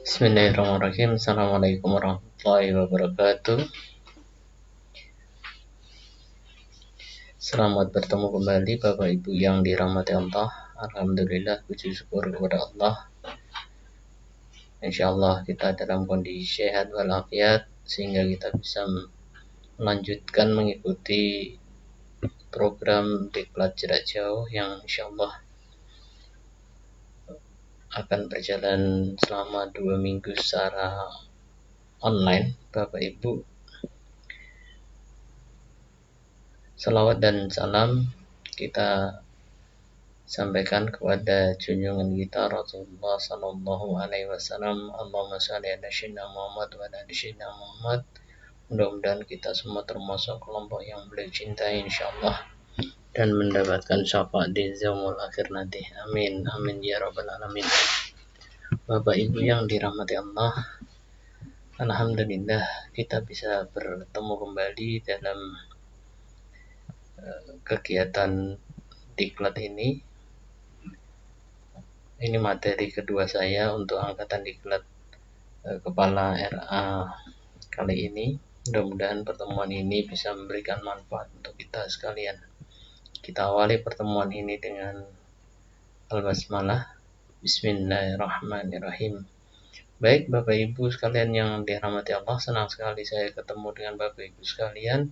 Bismillahirrahmanirrahim. Assalamualaikum warahmatullahi wabarakatuh. Selamat bertemu kembali Bapak Ibu yang dirahmati Allah. Alhamdulillah, puji syukur kepada Allah. Insyaallah kita dalam kondisi sehat walafiat sehingga kita bisa melanjutkan mengikuti program Diklat Jarak Jauh yang insyaallah akan berjalan selama 2 minggu secara online. Bapak Ibu, salawat dan salam kita sampaikan kepada junjungan kita Rasulullah Sallallahu Alaihi Wasallam. Allahumma shalli ala sayyidina Muhammad wa ala sayyidina Muhammad. Mudah-mudahan kita semua termasuk kelompok yang beliau cintai insyaallah dan mendapatkan syafaat di yaumul akhir nanti. Amin amin ya rabbal alamin. Bapak Ibu yang dirahmati Allah, alhamdulillah kita bisa bertemu kembali dalam kegiatan diklat ini. Ini materi kedua saya untuk angkatan diklat kepala RA kali ini. Mudah-mudahan pertemuan ini bisa memberikan manfaat untuk kita sekalian. Kita awali pertemuan ini dengan Al-Basmalah. Bismillahirrahmanirrahim. Baik Bapak Ibu sekalian yang dirahmati Allah, senang sekali saya ketemu dengan Bapak Ibu sekalian.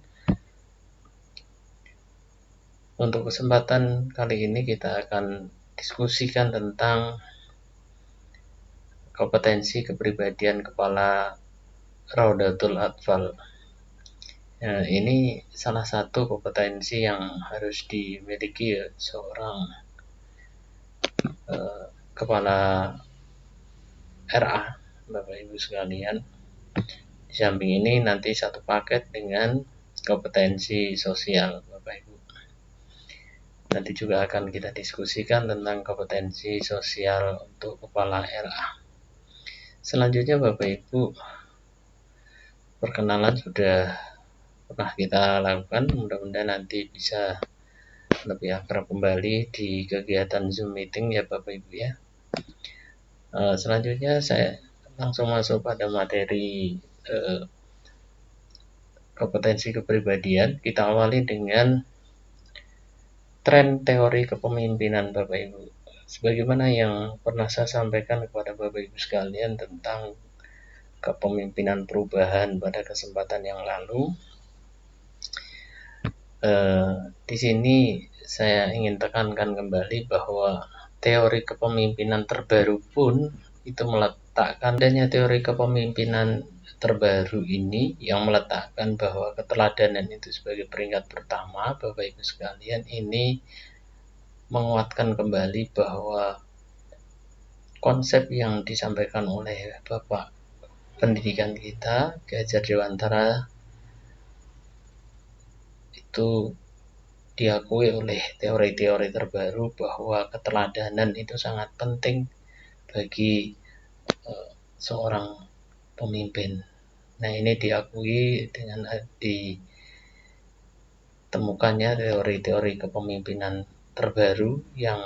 Untuk kesempatan kali ini kita akan diskusikan tentang kompetensi kepribadian kepala Raudatul Atfal. Ini salah satu kompetensi yang harus dimiliki seorang kepala RA, Bapak Ibu sekalian. Di samping ini nanti satu paket dengan kompetensi sosial, Bapak Ibu. Nanti juga akan kita diskusikan tentang kompetensi sosial untuk kepala RA. Selanjutnya Bapak Ibu, perkenalan sudah pernah kita lakukan, mudah-mudahan nanti bisa lebih akrab kembali di kegiatan Zoom meeting ya Bapak Ibu ya. Selanjutnya saya langsung masuk pada materi kompetensi kepribadian. Kita awali dengan tren teori kepemimpinan Bapak Ibu. Sebagaimana yang pernah saya sampaikan kepada Bapak Ibu sekalian tentang kepemimpinan perubahan pada kesempatan yang lalu, di sini saya ingin tekankan kembali bahwa teori kepemimpinan terbaru pun itu meletakkan adanya teori kepemimpinan terbaru ini yang meletakkan bahwa keteladanan itu sebagai peringkat pertama. Bapak Ibu sekalian, ini menguatkan kembali bahwa konsep yang disampaikan oleh Bapak pendidikan kita, Ki Hajar Dewantara, itu diakui oleh teori-teori terbaru bahwa keteladanan itu sangat penting bagi seorang pemimpin. Nah, ini diakui dengan ditemukannya teori-teori kepemimpinan terbaru yang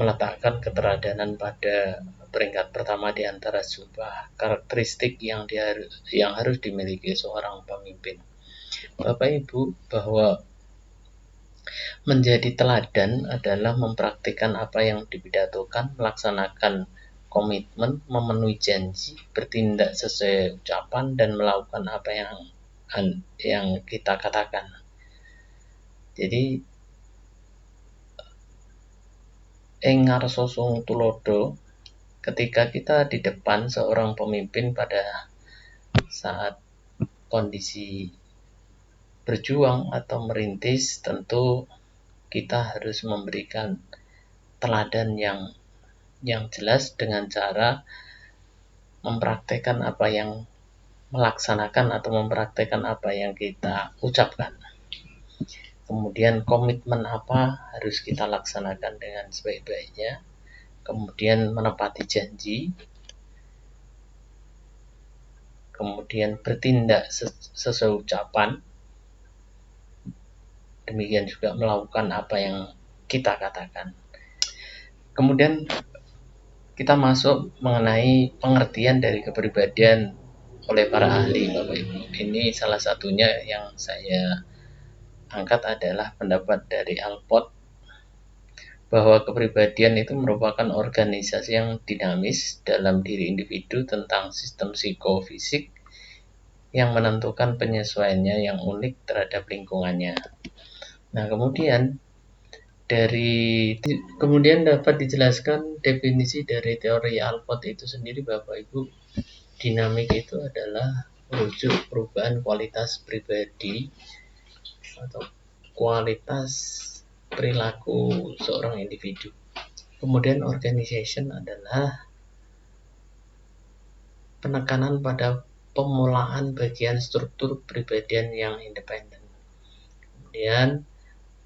meletakkan keteladanan pada peringkat pertama di antara sebuah karakteristik yang harus dimiliki seorang pemimpin. Bapak Ibu, bahwa menjadi teladan adalah mempraktikkan apa yang dipidatokan, melaksanakan komitmen, memenuhi janji, bertindak sesuai ucapan, dan melakukan apa yang kita katakan. Jadi engar sosong tulodo, ketika kita di depan seorang pemimpin pada saat kondisi berjuang atau merintis, tentu kita harus memberikan teladan yang jelas dengan cara melaksanakan atau mempraktekkan apa yang kita ucapkan. Kemudian komitmen apa harus kita laksanakan dengan sebaik-baiknya. Kemudian menepati janji. Kemudian bertindak sesuai ucapan. Demikian juga melakukan apa yang kita katakan. Kemudian kita masuk mengenai pengertian dari kepribadian oleh para ahli, Bapak Ibu. Ini salah satunya yang saya angkat adalah pendapat dari Alport bahwa kepribadian itu merupakan organisasi yang dinamis dalam diri individu tentang sistem psikofisik yang menentukan penyesuaiannya yang unik terhadap lingkungannya. Nah, kemudian dapat dijelaskan definisi dari teori Alport itu sendiri, Bapak Ibu. Dinamik itu adalah merujuk perubahan kualitas pribadi atau kualitas perilaku seorang individu. Kemudian organization adalah penekanan pada pemulaan bagian struktur kepribadian yang independen. Kemudian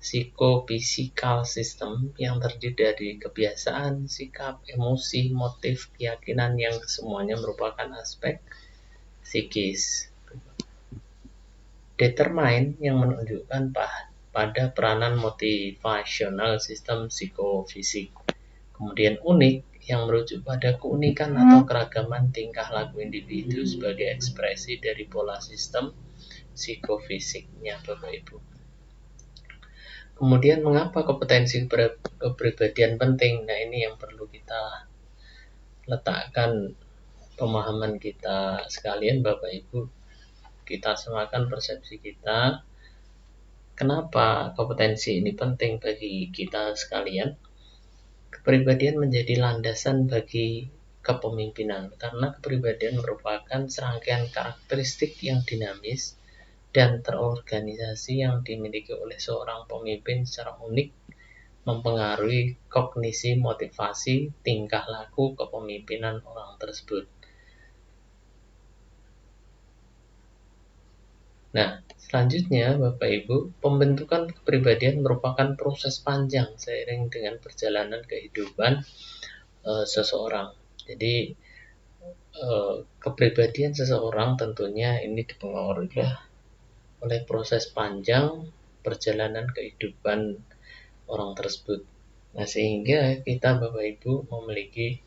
psikophysical system yang terdiri dari kebiasaan, sikap, emosi, motif, keyakinan yang semuanya merupakan aspek psikis. Determine yang menunjukkan pada peranan motivasional sistem psikofisik. Kemudian unik yang merujuk pada keunikan atau keragaman tingkah laku individu sebagai ekspresi dari pola sistem psikofisiknya, Bapak Ibu. Kemudian mengapa kompetensi kepribadian penting? Nah, ini yang perlu kita letakkan pemahaman kita sekalian, Bapak Ibu. Kita semakan persepsi kita. Kenapa kompetensi ini penting bagi kita sekalian? Kepribadian menjadi landasan bagi kepemimpinan karena kepribadian merupakan serangkaian karakteristik yang dinamis dan terorganisasi yang dimiliki oleh seorang pemimpin secara unik, mempengaruhi kognisi, motivasi, tingkah laku kepemimpinan orang tersebut. Nah, selanjutnya Bapak Ibu, pembentukan kepribadian merupakan proses panjang seiring dengan perjalanan kehidupan seseorang. Jadi kepribadian seseorang tentunya ini dipengaruhi oleh proses panjang perjalanan kehidupan orang tersebut. Nah, sehingga kita Bapak Ibu memiliki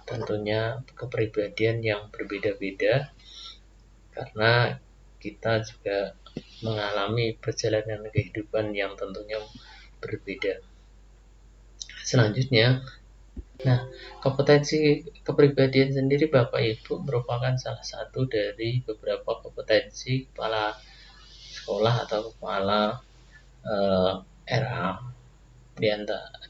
tentunya kepribadian yang berbeda-beda karena kita juga mengalami perjalanan kehidupan yang tentunya berbeda. Selanjutnya, nah, kompetensi kepribadian sendiri Bapak Ibu merupakan salah satu dari beberapa kompetensi kepala sekolah atau kepala RA.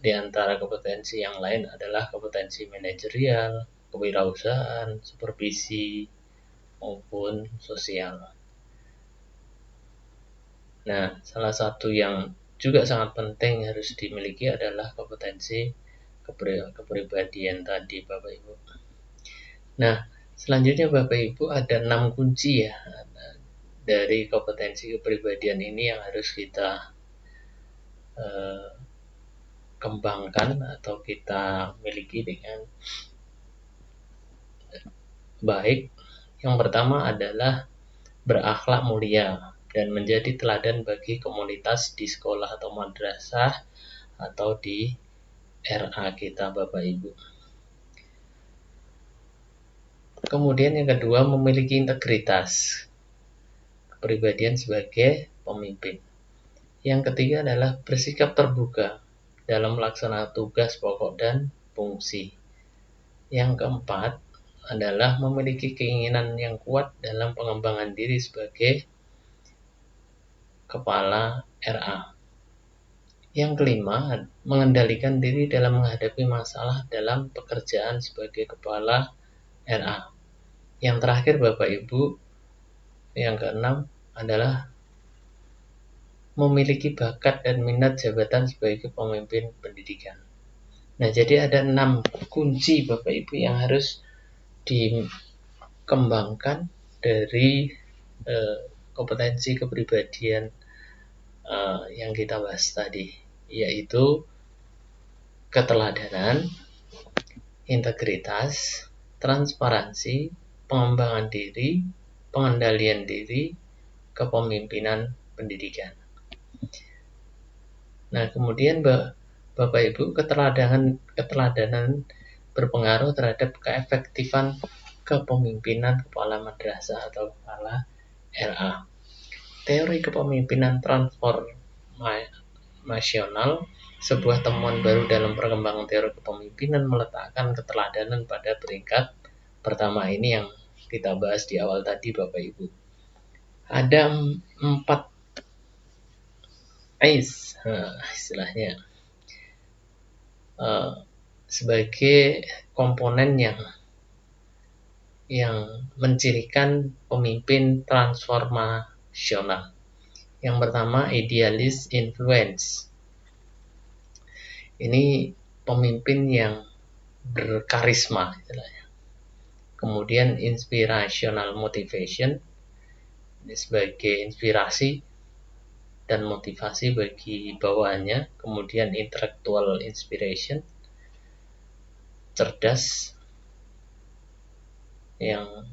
Di antara kompetensi yang lain adalah kompetensi manajerial, kewirausahaan, supervisi, maupun sosial. Nah, salah satu yang juga sangat penting harus dimiliki adalah kompetensi kepribadian tadi, Bapak Ibu. Nah, selanjutnya Bapak Ibu ada 6 kunci ya dari kompetensi kepribadian ini yang harus kita kembangkan atau kita miliki dengan baik. Yang pertama adalah berakhlak mulia dan menjadi teladan bagi komunitas di sekolah atau madrasah atau di RA kita, Bapak Ibu. Kemudian yang kedua, memiliki integritas kepribadian sebagai pemimpin. Yang ketiga adalah bersikap terbuka dalam melaksanakan tugas pokok dan fungsi. Yang keempat adalah memiliki keinginan yang kuat dalam pengembangan diri sebagai kepala RA. Yang kelima, mengendalikan diri dalam menghadapi masalah dalam pekerjaan sebagai kepala RA. Yang terakhir Bapak Ibu, yang keenam adalah memiliki bakat dan minat jabatan sebagai pemimpin pendidikan. Nah, jadi ada 6 kunci Bapak Ibu yang harus dikembangkan dari kompetensi kepribadian yang kita bahas tadi, yaitu keteladanan, integritas, transparansi, pengembangan diri, pengendalian diri, kepemimpinan pendidikan. Nah, kemudian Bapak Ibu, keteladanan berpengaruh terhadap keefektifan kepemimpinan kepala madrasah atau kepala RA. Teori kepemimpinan transformasional, sebuah temuan baru dalam perkembangan teori kepemimpinan, meletakkan keteladanan pada peringkat pertama. Ini yang kita bahas di awal tadi, Bapak Ibu. Ada 4 ACE, istilahnya, sebagai komponen yang mencirikan pemimpin transformasional. Yang pertama, idealis influence. Ini pemimpin yang berkarisma, istilahnya. Kemudian inspirational motivation, ini sebagai inspirasi dan motivasi bagi bawahannya. Kemudian intellectual inspiration, cerdas, yang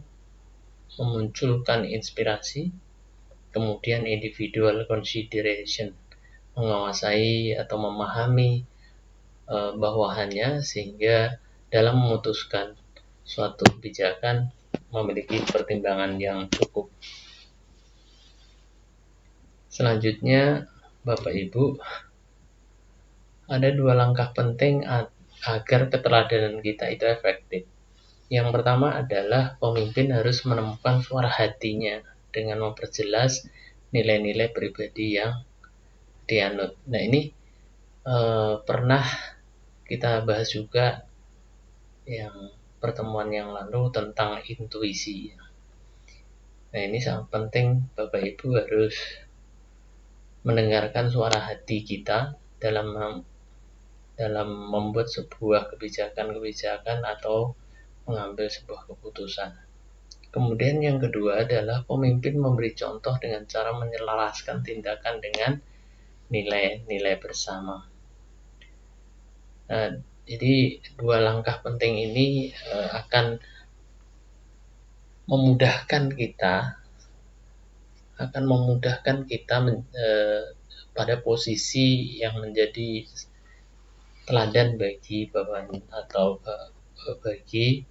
memunculkan inspirasi. Kemudian individual consideration, menguasai atau memahami bawahannya sehingga dalam memutuskan suatu kebijakan memiliki pertimbangan yang cukup. Selanjutnya, Bapak Ibu, ada 2 langkah penting agar keteladanan kita itu efektif. Yang pertama adalah pemimpin harus menemukan suara hatinya dengan memperjelas nilai-nilai pribadi yang dianut. Nah, ini pernah kita bahas juga yang pertemuan yang lalu tentang intuisi. Nah, ini sangat penting, Bapak Ibu harus mendengarkan suara hati kita dalam membuat sebuah kebijakan atau mengambil sebuah keputusan. Kemudian yang kedua adalah pemimpin memberi contoh dengan cara menyelaraskan tindakan dengan nilai-nilai bersama. Jadi 2 langkah penting ini akan memudahkan kita pada posisi yang menjadi teladan bagi bawahan atau bagi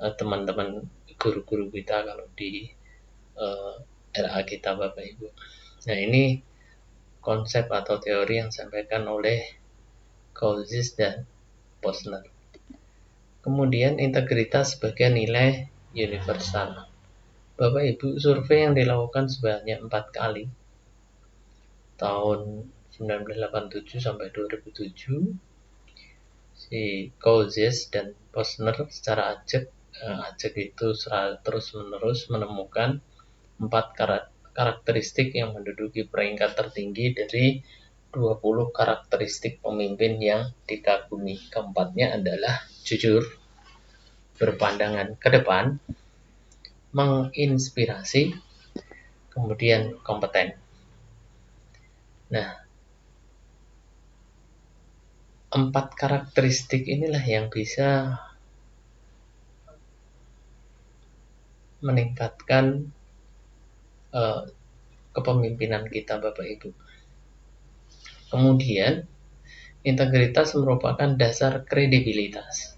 teman-teman guru-guru kita kalau di RA kita, Bapak Ibu. Nah, ini konsep atau teori yang disampaikan oleh Cousins dan Posner. Kemudian integritas sebagai nilai universal. Bapak Ibu, survei yang dilakukan sebanyak 4 kali tahun 1987 sampai 2007, si Cousins dan Posner secara acak itu terus-menerus menemukan 4 karakteristik yang menduduki peringkat tertinggi dari 20 karakteristik pemimpin yang dikagumi. Keempatnya adalah jujur, berpandangan ke depan, menginspirasi, kemudian kompeten. Nah, 4 karakteristik inilah yang bisa meningkatkan kepemimpinan kita, Bapak Ibu. Kemudian, integritas merupakan dasar kredibilitas.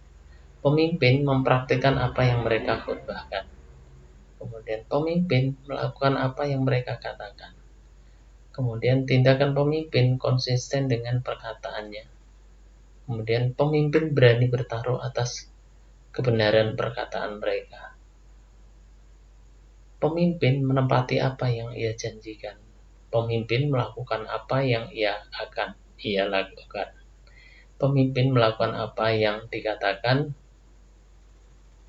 Pemimpin mempraktikkan apa yang mereka khotbahkan. Kemudian pemimpin melakukan apa yang mereka katakan. Kemudian tindakan pemimpin konsisten dengan perkataannya. Kemudian pemimpin berani bertaruh atas kebenaran perkataan mereka. Pemimpin menepati apa yang ia janjikan. Pemimpin melakukan apa yang ia lakukan. Pemimpin melakukan apa yang dikatakan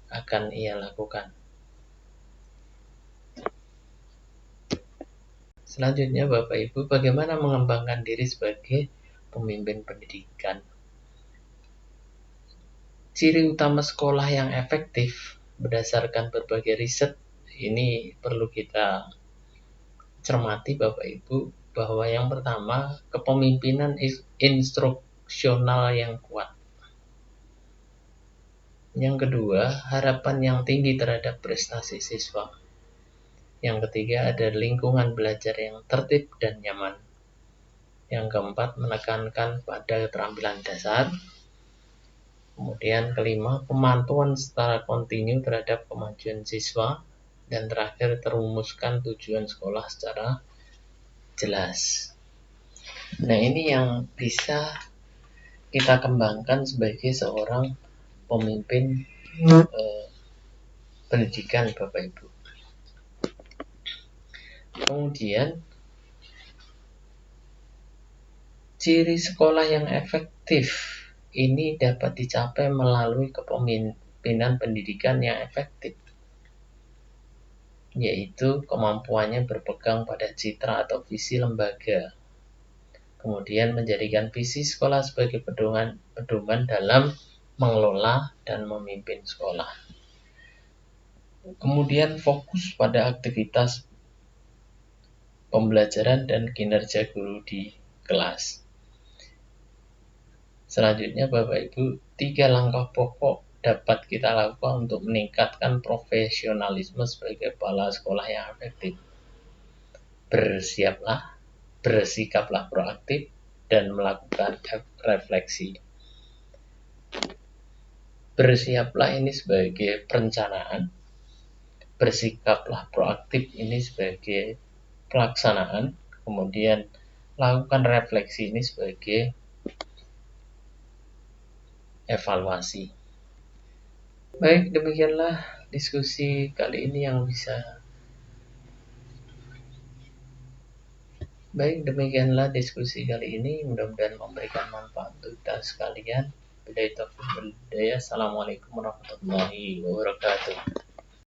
akan ia lakukan. Selanjutnya, Bapak Ibu, bagaimana mengembangkan diri sebagai pemimpin pendidikan? Ciri utama sekolah yang efektif berdasarkan berbagai riset ini perlu kita cermati, Bapak Ibu, bahwa yang pertama, kepemimpinan instruksional yang kuat. Yang kedua, harapan yang tinggi terhadap prestasi siswa. Yang ketiga, ada lingkungan belajar yang tertib dan nyaman. Yang keempat, menekankan pada keterampilan dasar. Kemudian kelima, pemantauan secara kontinu terhadap kemajuan siswa. Dan terakhir, terumuskan tujuan sekolah secara jelas. Nah, ini yang bisa kita kembangkan sebagai seorang pemimpin pendidikan, Bapak Ibu. Kemudian, ciri sekolah yang efektif ini dapat dicapai melalui kepemimpinan pendidikan yang efektif, yaitu kemampuannya berpegang pada citra atau visi lembaga. Kemudian menjadikan visi sekolah sebagai pedoman dalam mengelola dan memimpin sekolah. Kemudian fokus pada aktivitas pembelajaran dan kinerja guru di kelas. Selanjutnya Bapak Ibu, 3 langkah pokok dapat kita lakukan untuk meningkatkan profesionalisme sebagai kepala sekolah yang efektif. Bersikaplah proaktif, dan melakukan refleksi. Bersiaplah ini sebagai perencanaan, bersikaplah proaktif ini sebagai pelaksanaan, kemudian lakukan refleksi ini sebagai evaluasi. Baik, demikianlah diskusi kali ini yang bisa. Mudah-mudahan memberikan manfaat untuk kita sekalian. Assalamualaikum warahmatullahi wabarakatuh.